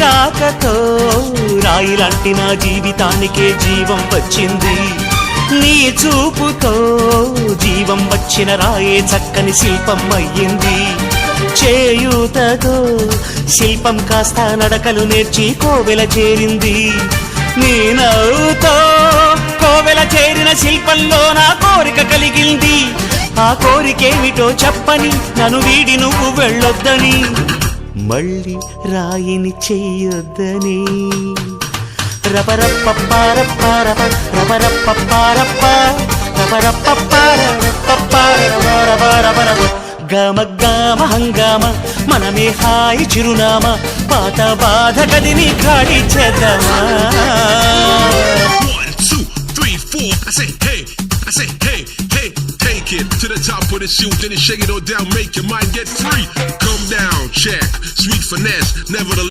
రాకతో రాయిలాంటి నా జీవితానికే జీవం వచ్చింది. నీ చూపుతో జీవం వచ్చిన రాయే చక్కని శిల్పం అయ్యింది. చేయూతతో శిల్పం కాస్త నడకలు నేర్చి కోవెల చేరింది. నీ నవ్వుతో కోవెల చేరిన శిల్పంలో నా కోరిక కలిగింది. ఆ కోరికేమిటో చెప్పని నన్ను వీడి నువ్వు వెళ్ళొద్దని, మళ్ళీ రాయిని చెయ్యొద్దని. రపరప్పపారప్పారప రపరప్పపారప్ప రపరప్పపారపపారపపారపపారపపారప గమ గమ హంగామ మనమే హాయి చిరునామా పాత బాధ గదిని ఖాళీ చేద్దామా. 1 2 3 4 I say hey, take it to the top of the shoe, then you shake it all down, make your mind get free. Come down, check, sweet finesse, nevertheless.